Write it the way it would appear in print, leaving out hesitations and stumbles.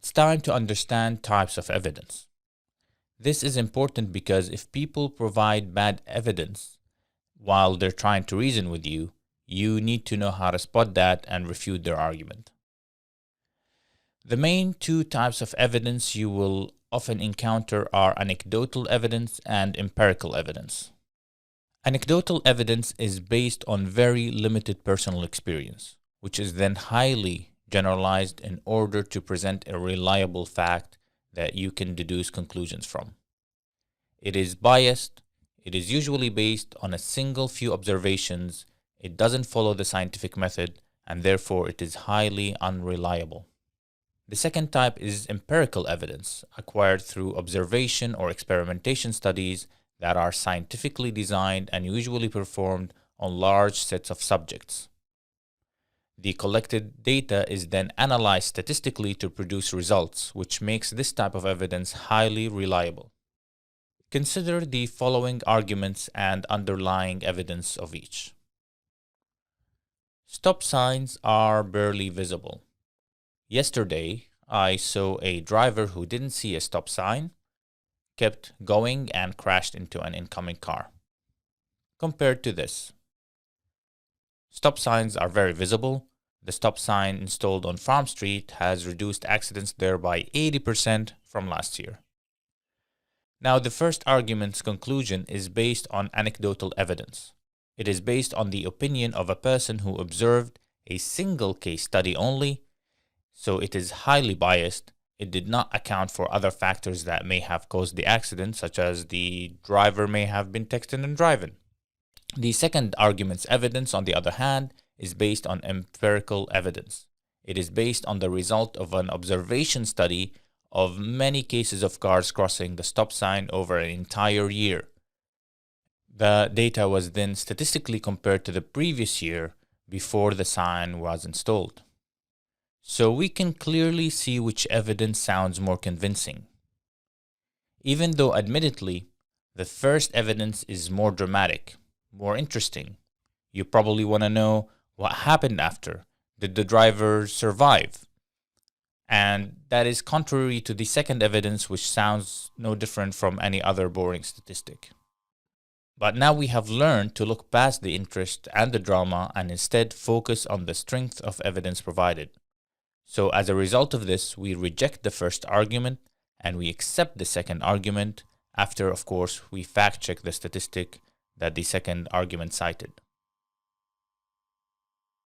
It's time to understand types of evidence. This is important because if people provide bad evidence while they're trying to reason with you, you need to know how to spot that and refute their argument. The main two types of evidence you will often encounter are anecdotal evidence and empirical evidence. Anecdotal evidence is based on very limited personal experience, which is then highly generalized in order to present a reliable fact that you can deduce conclusions from. It is biased, it is usually based on a single few observations, it doesn't follow the scientific method, and therefore it is highly unreliable. The second type is empirical evidence, acquired through observation or experimentation studies that are scientifically designed and usually performed on large sets of subjects. The collected data is then analyzed statistically to produce results, which makes this type of evidence highly reliable. Consider the following arguments and underlying evidence of each. Stop signs are barely visible. Yesterday, I saw a driver who didn't see a stop sign, kept going and crashed into an incoming car. Compared to this, stop signs are very visible. The stop sign installed on Farm Street has reduced accidents there by 80% from last year. Now, the first argument's conclusion is based on anecdotal evidence. It is based on the opinion of a person who observed a single case study only, so it is highly biased. It did not account for other factors that may have caused the accident, such as the driver may have been texting and driving. The second argument's evidence, on the other hand, is based on empirical evidence. It is based on the result of an observation study of many cases of cars crossing the stop sign over an entire year. The data was then statistically compared to the previous year before the sign was installed. So we can clearly see which evidence sounds more convincing. Even though admittedly, the first evidence is more dramatic, more interesting. You probably want to know what happened after. Did the driver survive? And that is contrary to the second evidence, which sounds no different from any other boring statistic. But now we have learned to look past the interest and the drama and instead focus on the strength of evidence provided. So as a result of this, we reject the first argument and we accept the second argument after, of course, we fact check the statistic that the second argument cited.